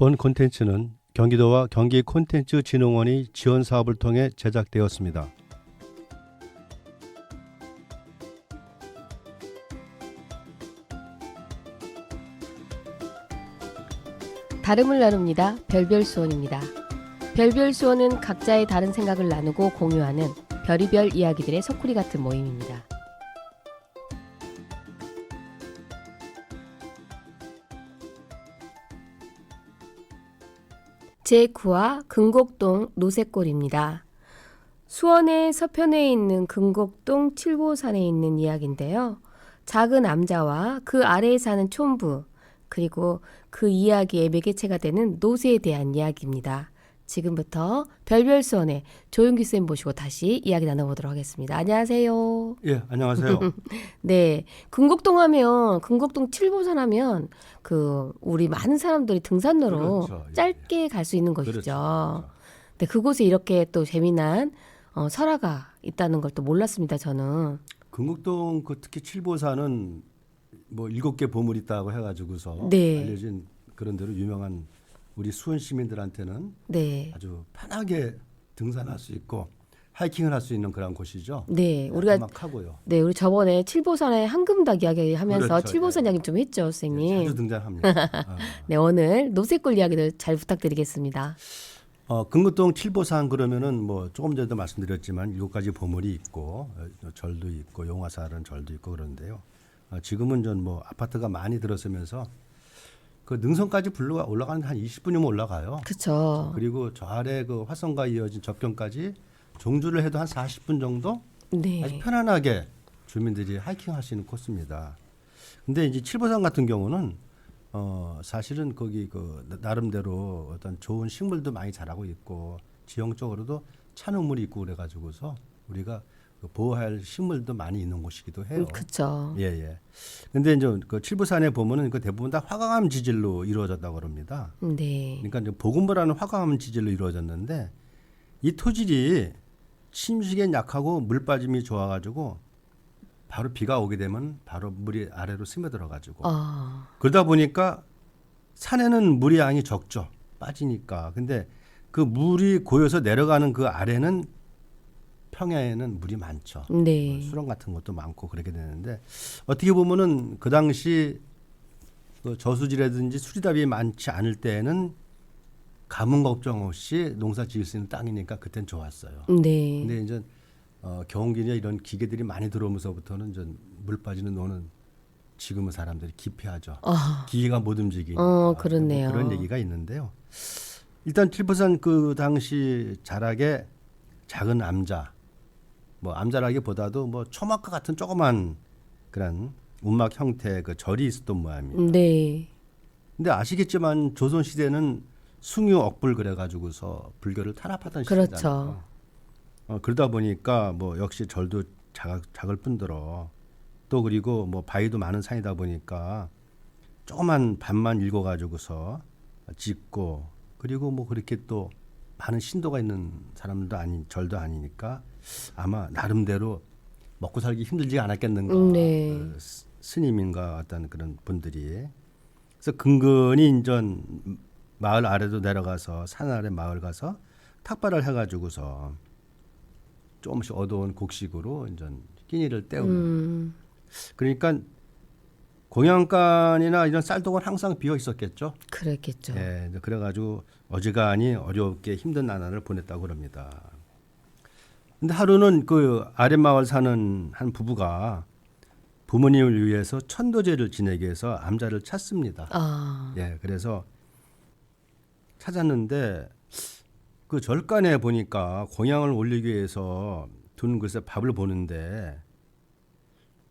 본 콘텐츠는 경기도와 경기콘텐츠진흥원이 지원 사업을 통해 제작되었습니다. 다름을 나눕니다. 별별수원입니다. 별별수원은 각자의 다른 생각을 나누고 공유하는 별의별 이야기들의 소쿠리 같은 모임입니다. 제9화 금곡동 노새골입니다. 수원의 서편에 있는 금곡동 칠보산에 있는 이야기인데요. 작은 암자와 그 아래에 사는 촌부, 그리고 그 이야기의 매개체가 되는 노새에 대한 이야기입니다. 지금부터 별별수원의 조윤규 쌤 모시고 다시 이야기 나눠보도록 하겠습니다. 안녕하세요. 예, 안녕하세요. 네, 금곡동 하면 금곡동 칠보산 하면 우리 많은 사람들이 등산로로 그렇죠. 예, 짧게 갈 수 있는 곳이죠. 그렇죠. 네, 그곳에 이렇게 또 재미난 설화가 있다는 걸 또 몰랐습니다. 저는. 금곡동 특히 칠보산은 뭐 7개 보물이 있다고 해가지고서 네. 알려진 그런 대로 유명한 우리 수원 시민들한테는 네. 아주 편하게 등산할 수 있고 하이킹을 할 수 있는 그런 곳이죠. 네, 우리가 험악하고요. 네, 우리 저번에 칠보산의 한금닭 이야기하면서 그렇죠. 칠보산 예. 이야기 좀 했죠, 예, 선생님. 자주 등장합니다. 네, 오늘 노새골 이야기도 잘 부탁드리겠습니다. 금곡동 칠보산 그러면은 뭐 조금 전에도 말씀드렸지만 7가지 보물이 있고 절도 있고 용화사라는 절도 있고 그런데요. 지금은 전 뭐 아파트가 많이 들어서면서 그 능선까지 올라가는 한 20분이면 올라가요. 그렇죠. 그리고 저 아래 그 화성과 이어진 접경까지 종주를 해도 한 40분 정도 네. 아주 편안하게 주민들이 하이킹할 수 있는 코스입니다. 근데 이제 칠보산 같은 경우는 사실은 거기 나름대로 어떤 좋은 식물도 많이 자라고 있고 지형적으로도 찬흙물이 있고 그래가지고서 우리가 보호할 식물도 많이 있는 곳이기도 해요. 그렇죠. 예, 예. 근데 이제 그 칠보산에 보면은 그 대부분 다 화강암 지질로 이루어졌다고 그럽니다. 네. 그러니까 이제 보금보라는 화강암 지질로 이루어졌는데 이 토질이 침식에 약하고 물 빠짐이 좋아가지고 바로 비가 오게 되면 바로 물이 아래로 스며들어가지고 그러다 보니까 산에는 물의 양이 적죠. 빠지니까. 근데 그 물이 고여서 내려가는 그 아래는 평야에는 물이 많죠. 네. 수렁 같은 것도 많고 그렇게 되는데 어떻게 보면은 그 당시 그 저수지라든지 수리답이 많지 않을 때에는 가뭄 걱정 없이 농사 지을 수 있는 땅이니까 그땐 좋았어요. 네. 근데 이제 경운기나 이런 기계들이 많이 들어오면서부터는 이제 물 빠지는 노는 지금은 사람들이 기피하죠. 기계가 못 움직이니까. 그렇네요. 뭐 그런 얘기가 있는데요. 일단 칠보산 그 당시 자락에 작은 암자, 뭐 암자라기보다도 뭐 초막과 같은 조그만 그런 운막 형태의 그 절이 있었던 모양입니다. 네. 근데 아시겠지만 조선 시대는 숭유 억불 그래가지고서 불교를 탄압하던 그렇죠. 시대잖아요. 그러다 보니까 뭐 역시 절도 작을 뿐더러 또 그리고 뭐 바위도 많은 산이다 보니까 조그만 밭만 읽어가지고서 짓고 그리고 뭐 그렇게 또 많은 신도가 있는 사람들도 절도 아니니까 아마 나름대로 먹고 살기 힘들지 않았겠는가. 네. 그 스님인가 어떤 그런 분들이. 그래서 근근히 인전 마을 아래로 내려가서 산 아래 마을 가서 탁발을 해가지고서 조금씩 얻어온 곡식으로 인전 끼니를 때우는. 그러니까 공양간이나 이런 쌀독은 항상 비어 있었겠죠. 그랬겠죠. 예, 이제 그래가지고 어지간히 어렵게 힘든 나날을 보냈다고 합니다. 근데 하루는 그 아랫마을 사는 한 부부가 부모님을 위해서 천도제를 지내기 위해서 암자를 찾습니다. 예, 그래서 찾았는데 그 절간에 보니까 공양을 올리기 위해서 둔 글쎄 밥을 보는데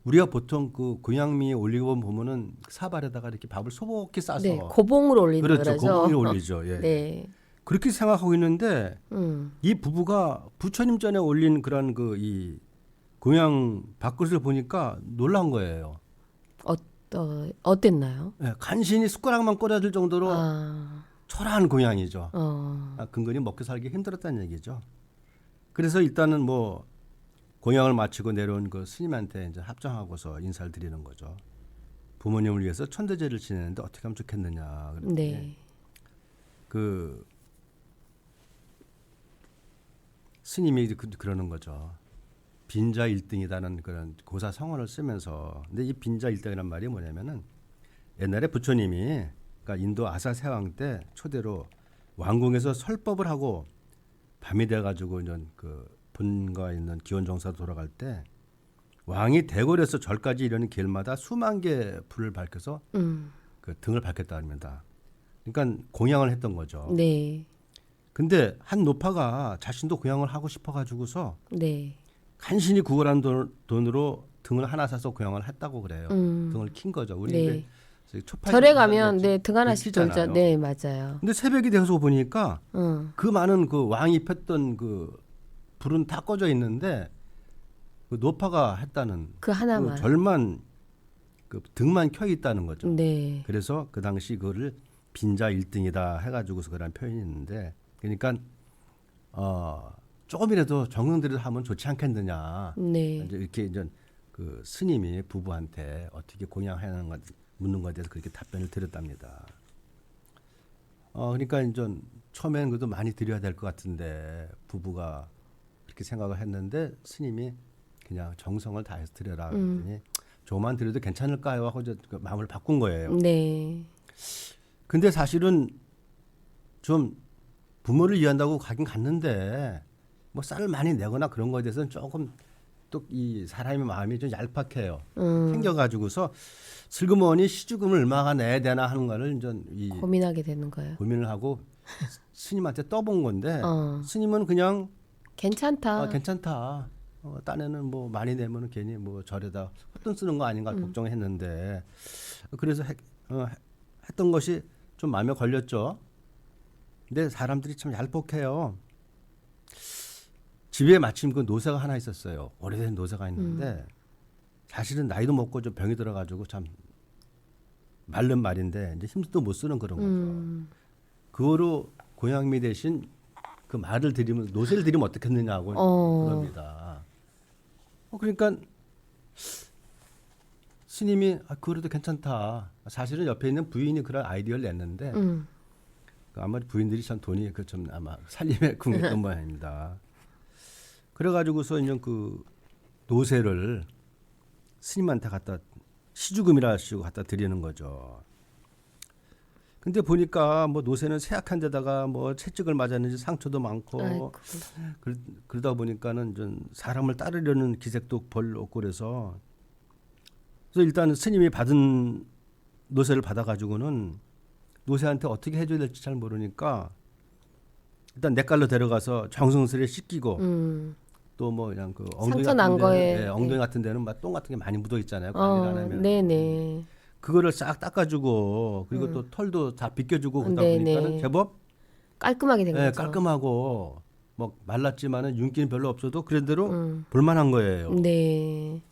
우리가 보통 그 공양미에 올리고 보면은 사발에다가 이렇게 밥을 소복히 싸서 네, 고봉으로 올리는 그렇죠. 거라서. 고봉에 올리죠. 예. 네. 그렇게 생각하고 있는데 이 부부가 부처님 전에 올린 그런 그 이 공양 밥그릇을 보니까 놀란 거예요. 어땠나요? 예, 간신히 숟가락만 꽂아줄 정도로 초라한 공양이죠. 근근히 먹고 살기 힘들었다는 얘기죠. 그래서 일단은 뭐 공양을 마치고 내려온 그 스님한테 이제 합장하고서 인사를 드리는 거죠. 부모님을 위해서 천도제를 지내는데 어떻게 하면 좋겠느냐. 그랬더니 네. 그 스님이 그러는 거죠. 빈자 1등이다는 그런 고사 성언을 쓰면서, 근데 이 빈자 1등이란 말이 뭐냐면은 옛날에 부처님이 그러니까 인도 아사세왕 때 초대로 왕궁에서 설법을 하고 밤이 돼가지고 이제 그 본가 있는 기원정사로 돌아갈 때 왕이 대궐에서 절까지 이르는 길마다 수만 개 불을 밝혀서 그 등을 밝혔다 합니다. 그러니까 공양을 했던 거죠. 네. 근데 한 노파가 자신도 공양을 하고 싶어가지고서 네. 간신히 구걸한 돈으로 등을 하나 사서 공양을 했다고 그래요. 등을 킨 거죠. 우리 네. 이제 초파에 절에 가면 네, 등 하나씩 키잖아요. 돌죠. 네, 맞아요. 근데 새벽이 되어서 보니까 응. 그 많은 그 왕이 폈던 그 불은 다 꺼져 있는데 그 노파가 했다는 그 하나만. 그 절만 그 등만 켜 있다는 거죠. 네. 그래서 그 당시 그거를 빈자 1등이다 해가지고서 그런 표현이 있는데, 그러니까 조금이라도 정성들이 하면 좋지 않겠느냐. 네. 이제 이렇게 이제 그 스님이 부부한테 어떻게 공양하는 것 묻는 것에 대해서 그렇게 답변을 드렸답니다. 그러니까 이제 처음에는 그래도 많이 드려야 될 것 같은데 부부가 그렇게 생각을 했는데 스님이 그냥 정성을 다해서 드려라 그랬더니 조금만 드려도 괜찮을까요? 하고 이제 그 마음을 바꾼 거예요. 네. 근데 사실은 좀 부모를 위한다고 가긴 갔는데 뭐 쌀을 많이 내거나 그런 거에 대해서는 조금 또 이 사람의 마음이 좀 얄팍해요. 생겨가지고서 슬그머니 시주금을 얼마가 내야 되나 하는 거를 이제 고민하게 되는 거예요. 고민을 하고 스님한테 떠본 건데 어. 스님은 그냥 괜찮다. 괜찮다. 딴에는 뭐 많이 내면 괜히 뭐 절에다 헛돈 쓰는 거 아닌가 걱정했는데 그래서 했던 것이 좀 마음에 걸렸죠. 근데 사람들이 참 얄폭해요. 집에 마침 그 노새가 하나 있었어요. 오래된 노새가 있는데 사실은 나이도 먹고 좀 병이 들어가지고 참 말른 말인데 이제 힘도 못 쓰는 그런 거죠. 그거로 고양미 대신 그 말을 드리면 노새를 드리면 어떻겠느냐고 그럽니다. 그러니까 스님이 그래도 괜찮다. 사실은 옆에 있는 부인이 그런 아이디어를 냈는데 아마 부인들이 참 돈이 그 좀 아마 살림에 궁했던 모양입니다. 그래가지고서 이제 그 노새를 스님한테 갖다 시주금이라 하시고 갖다 드리는 거죠. 근데 보니까 뭐 노새는 쇠약한 데다가 뭐 채찍을 맞았는지 상처도 많고 아이고. 그러다 보니까는 좀 사람을 따르려는 기색도 별로 없고 그래서 일단 스님이 받은 노새를 받아가지고는 노새한테 어떻게 해줘야 될지 잘 모르니까 일단 냇가로 데려가서 정성스레 씻기고 또 뭐 그냥 그 엉덩이 상처 난 같은 거에, 데는, 엉덩이 네. 같은 데는 막 똥 같은 게 많이 묻어 있잖아요. 관리를 안 하면. 네네. 그거를 싹 닦아주고 그리고 또 털도 다 빗겨주고 그러다 네네. 보니까는 제법 깔끔하게 된 거죠. 깔끔하고 뭐 말랐지만은 윤기는 별로 없어도 그런대로 볼만한 거예요. 네.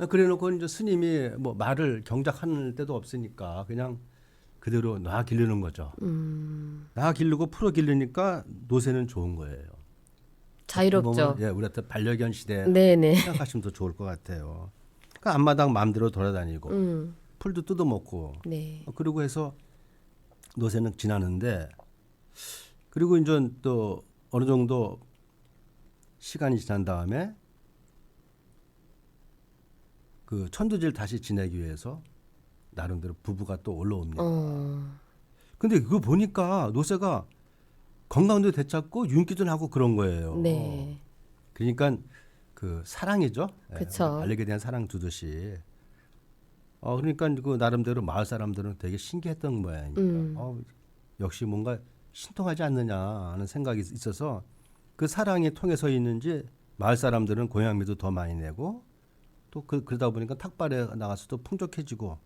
그래놓고 이제 스님이 뭐 말을 경작할 때도 없으니까 그냥 그대로 놔 기르는 거죠. 놔 기르고 풀어 기르니까 노새는 좋은 거예요. 자유롭죠. 예, 우리한테 반려견 시대 네네. 생각하시면 더 좋을 것 같아요. 그러니까 앞마당 마음대로 돌아다니고 풀도 뜯어먹고 네. 그리고 해서 노새는 지나는데 그리고 이제 또 어느 정도 시간이 지난 다음에 그 천도제를 다시 지내기 위해서 나름대로 부부가 또 올라옵니다. 근데 그거 보니까 노새가 건강도 되찾고 윤기도 나고 그런 거예요. 네. 그러니까 그 사랑이죠. 예, 그쵸. 반려에 대한 사랑 두듯이. 그러니까 그 나름대로 마을 사람들은 되게 신기했던 모양입니다. 역시 뭔가 신통하지 않느냐 하는 생각이 있어서 그 사랑이 통해서 있는지 마을 사람들은 고양미도 더 많이 내고 또 그러다 보니까 탁발에 나가서도 풍족해지고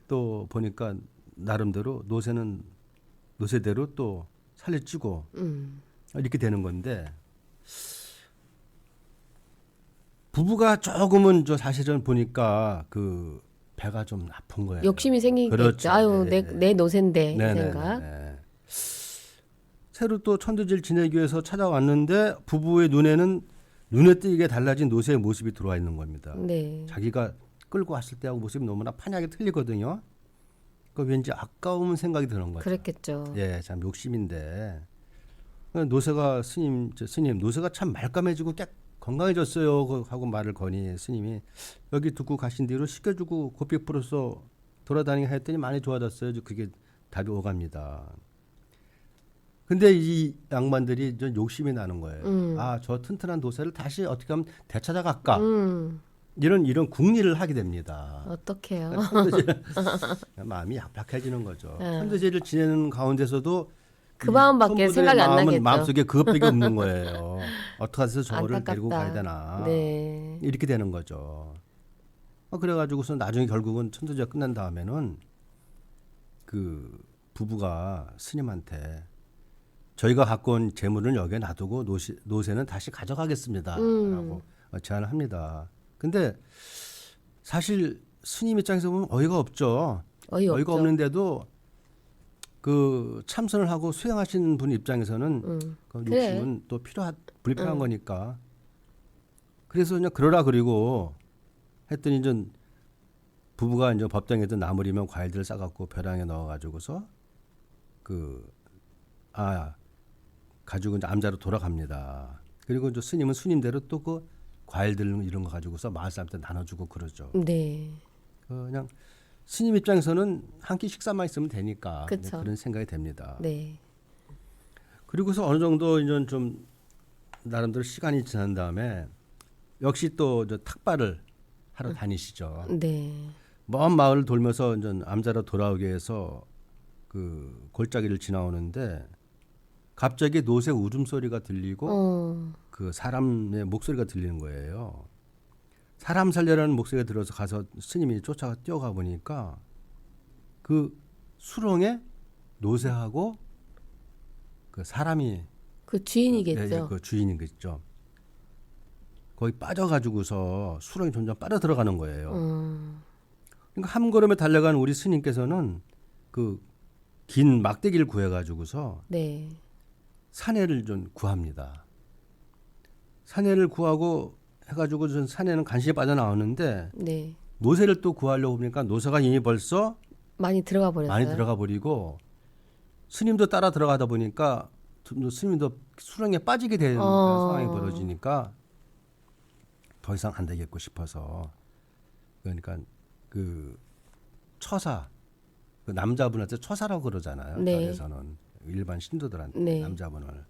또 보니까 나름대로 노새는 노새대로 또 살려찌고 이렇게 되는 건데 부부가 조금은 저 사실은 보니까 그 배가 좀 아픈 거예요. 욕심이 생기겠죠. 그렇죠. 아유, 네, 내 노샌데 이 네네네. 생각. 새로 또 천도질 지내기 위해서 찾아왔는데 부부의 눈에는 눈에 띄게 달라진 노새의 모습이 들어와 있는 겁니다. 네. 자기가 끌고 왔을 때하고 모습이 너무나 판하게 틀리거든요. 그 왠지 아까운 생각이 드는 거죠. 그랬겠죠. 예, 참 욕심인데 노새가 스님 노새가 참 말끔해지고 건강해졌어요 하고 말을 거니 스님이 여기 두고 가신 뒤로 씻겨주고 고삐 풀어서 돌아다니게 했더니 많이 좋아졌어요. 그게 답이 오갑니다. 근데 이 양반들이 좀 욕심이 나는 거예요. 아, 저 튼튼한 노새를 다시 어떻게 하면 되찾아갈까? 이런 궁리를 하게 됩니다. 어떡해요. 마음이 약박해지는 거죠. 천도제를 지내는 가운데서도 그 마음밖에 생각이 안 나겠죠. 마음속에 그것밖에 없는 거예요. 어떻게 해서 저를 안타깝다. 데리고 가야 되나. 네. 이렇게 되는 거죠. 그래가지고서 나중에 결국은 천도제가 끝난 다음에는 그 부부가 스님한테 저희가 갖고 온 재물은 여기에 놔두고 노새는 다시 가져가겠습니다. 라고 제안을 합니다. 근데 사실 스님 입장에서 보면 어이가 없죠. 어이가 없는데도 그 참선을 하고 수행하시는 분 입장에서는 그 욕심은 또 불필요한 거니까. 그래서 그냥 그러라 그리고 했더니 이제 부부가 이제 법당에도 나물이면 과일들을 싸갖고 벼랑에 넣어가지고서 가지고 이제 암자로 돌아갑니다. 그리고 이제 스님은 스님대로 또 그 과일들 이런 거 가지고서 마을 사람한테 나눠주고 그러죠. 네. 그냥 스님 입장에서는 한 끼 식사만 있으면 되니까 그쵸. 그런 생각이 됩니다. 네. 그리고서 어느 정도 이제 좀 나름대로 시간이 지난 다음에 역시 또 저 탁발을 하러 다니시죠. 네. 먼 마을을 돌면서 이제 암자로 돌아오기 위해서 그 골짜기를 지나오는데 갑자기 노새 울음소리가 들리고 그 사람의 목소리가 들리는 거예요. 사람 살려라는 목소리가 들어서 가서 스님이 쫓아가 뛰어가 보니까 그 수렁에 노새하고 그 사람이 그 주인이겠죠. 그 주인이겠죠. 거기 빠져가지고서 수렁이 점점 빠져 들어가는 거예요. 그러니까 한 걸음에 달려간 우리 스님께서는 그 긴 막대기를 구해가지고서 네. 사내를 좀 구합니다. 사내를 구하고 해가지고 전 사내는 간신히 빠져나오는데 네. 노새를 또 구하려고 보니까 노새가 이미 벌써 많이 들어가 버렸어요. 많이 들어가 버리고 스님도 따라 들어가다 보니까 스님도 수렁에 빠지게 되는 상황이 벌어지니까 더 이상 안 되겠고 싶어서 그러니까 그 처사 그 남자분한테 처사라고 그러잖아요. 네. 절에서는 일반 신도들한테 네. 남자분을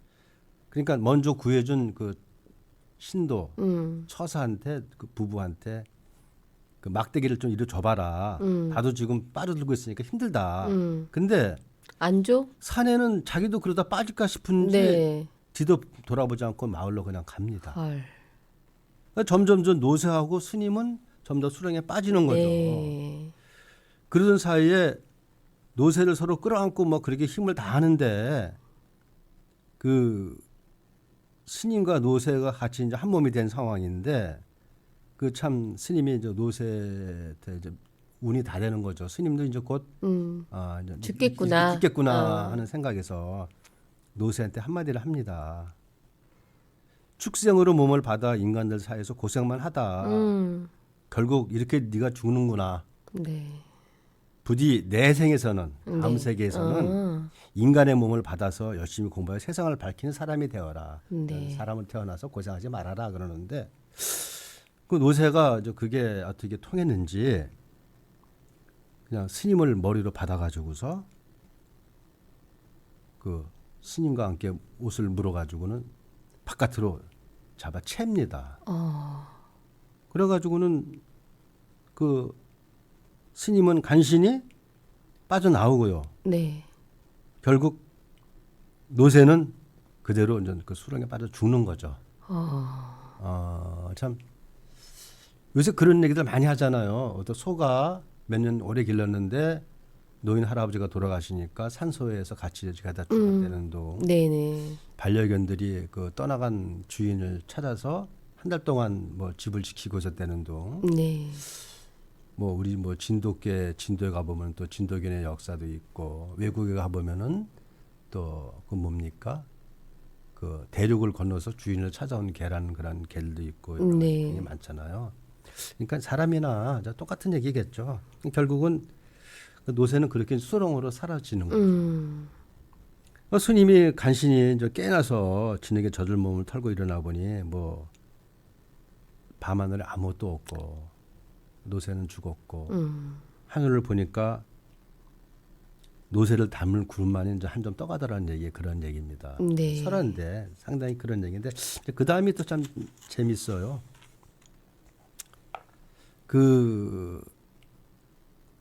그러니까 먼저 구해준 그 신도 처사한테 그 부부한테 그 막대기를 좀 이리 줘봐라. 나도 지금 빠져들고 있으니까 힘들다. 근데 안 줘? 사내는 자기도 그러다 빠질까 싶은지 네. 뒤도 돌아보지 않고 마을로 그냥 갑니다. 헐. 그러니까 점점 노새하고 스님은 점점 수렁에 빠지는 거죠. 네. 그러던 사이에 노새를 서로 끌어안고 뭐 그렇게 힘을 다하는데 그 스님과 노새가 같이 이제 한 몸이 된 상황인데 그 참 스님이 이제 노새한테 이제 운이 다 되는 거죠. 스님도 이제 곧 이제 죽겠구나. 하는 생각에서 노새한테 한마디를 합니다. 축생으로 몸을 받아 인간들 사이에서 고생만 하다. 결국 이렇게 네가 죽는구나. 네. 부디 내 생에서는 다음 네. 세계에서는 인간의 몸을 받아서 열심히 공부해 세상을 밝히는 사람이 되어라. 네. 사람을 태어나서 고생하지 말아라 그러는데 그 노새가 이제 그게 어떻게 통했는지 그냥 스님을 머리로 받아가지고서 그 스님과 함께 옷을 물어가지고는 바깥으로 잡아챕니다. 그래가지고는 그 스님은 간신히 빠져나오고요. 네. 결국 노새는 그대로 이제 그 수렁에 빠져 죽는 거죠. 참 요새 그런 얘기들 많이 하잖아요. 어떤 소가 몇 년 오래 길렀는데 노인 할아버지가 돌아가시니까 산소에서 같이 가다 죽었다는 둥. 네네. 반려견들이 그 떠나간 주인을 찾아서 한 달 동안 뭐 집을 지키고 있었다는 둥. 네. 뭐 우리 뭐 진도에 가보면 또 진도견의 역사도 있고 외국에 가보면은 또 그 뭡니까 그 대륙을 건너서 주인을 찾아온 개라는 그런 개들도 있고 네. 굉장히 많잖아요. 그러니까 사람이나 똑같은 얘기겠죠. 결국은 그 노새는 그렇게 수렁으로 사라지는 거죠. 스님이 간신히 이제 깨나서 진흙에 젖을 몸을 털고 일어나 보니 뭐 밤하늘에 아무것도 없고 노새는 죽었고 하늘을 보니까 노새를 담을 구름만이 이제 한 점 떠가더라는 얘기 그런 얘기입니다. 네. 설화인데 상당히 그런 얘기인데 그 다음이 또 참 재밌어요. 그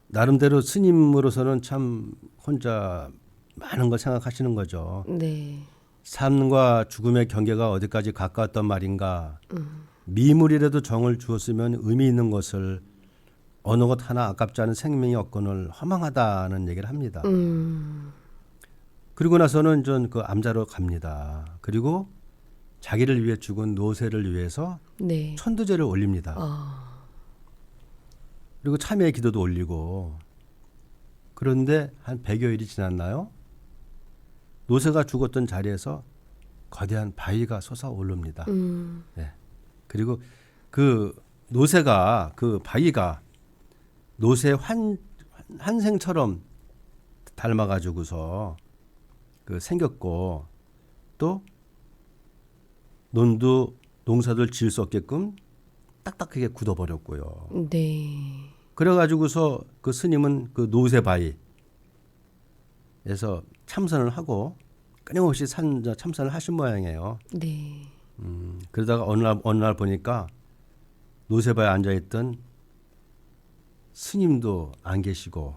나름대로 스님으로서는 참 혼자 많은 걸 생각하시는 거죠. 네. 삶과 죽음의 경계가 어디까지 가까웠단 말인가. 미물이라도 정을 주었으면 의미 있는 것을 어느 것 하나 아깝지 않은 생명이 없거늘 허망하다는 얘기를 합니다. 그리고 나서는 전 그 암자로 갑니다. 그리고 자기를 위해 죽은 노새를 위해서 네. 천도제를 올립니다. 그리고 참회의 기도도 올리고 그런데 한 100여일이 지났나요? 노새가 죽었던 자리에서 거대한 바위가 솟아오릅니다. 네. 그리고 그 노새가 그 바위가 노새 환생처럼 닮아가지고서 그 생겼고 또 논도 농사들 지을 수 없게끔 딱딱하게 굳어버렸고요. 네. 그래가지고서 그 스님은 그 노새 바위에서 참선을 하고 끊임없이 참선을 하신 모양이에요. 네. 그러다가 어느 날 보니까 노새바에 앉아있던 스님도 안 계시고,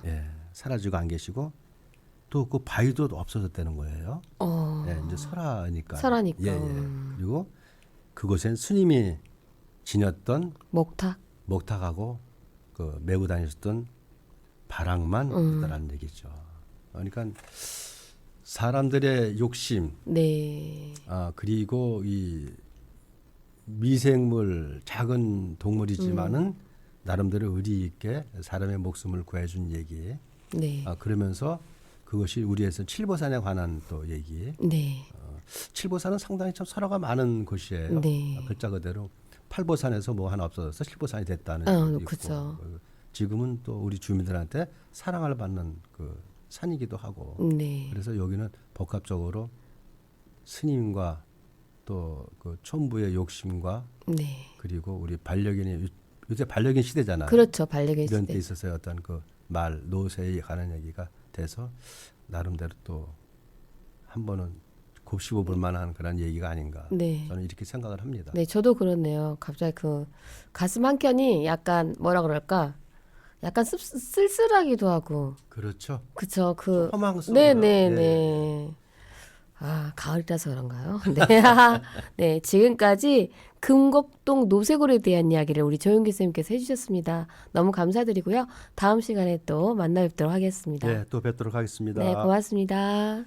예, 사라지고 안 계시고, 또 그 바위도 없어졌다는 거예요. 예, 이제 설하니까. 설하니까. 예, 예. 그리고 그곳엔 스님이 지녔던 목탁하고 그 메고 다니셨던 바락만 있다라는 얘기죠. 그러니까 사람들의 욕심, 네. 그리고 이 미생물 작은 동물이지만은 나름대로 의리 있게 사람의 목숨을 구해준 얘기. 네. 그러면서 그것이 우리에서 칠보산에 관한 또 얘기. 네. 칠보산은 상당히 참 설화가 많은 곳이에요. 네. 글자 그대로 팔보산에서 뭐 하나 없어져서 칠보산이 됐다는 얘기도 있고. 그렇죠. 지금은 또 우리 주민들한테 사랑을 받는 그 산이기도 하고. 네. 그래서 여기는 복합적으로 스님과 또 그 촌부의 욕심과 네. 그리고 우리 반려견이 요새 반려견 시대잖아요. 그렇죠. 반려견 이런 시대. 데 있어서 어떤 그 말 노새에 관한 얘기가 돼서 나름대로 또 한 번은 곱씹어 볼 만한 그런 얘기가 아닌가. 네. 저는 이렇게 생각을 합니다. 네, 저도 그렇네요. 갑자기 그 가슴 한 켠이 약간 뭐라 그럴까? 약간 쓸쓸하기도 하고. 그렇죠. 그쵸. 그 허망스러워요. 네네네. 가을이라서 그런가요? 네. 네, 지금까지 금곡동 노새골에 대한 이야기를 우리 조윤기 선생님께서 해주셨습니다. 너무 감사드리고요. 다음 시간에 또 만나 뵙도록 하겠습니다. 네, 또 뵙도록 하겠습니다. 네, 고맙습니다.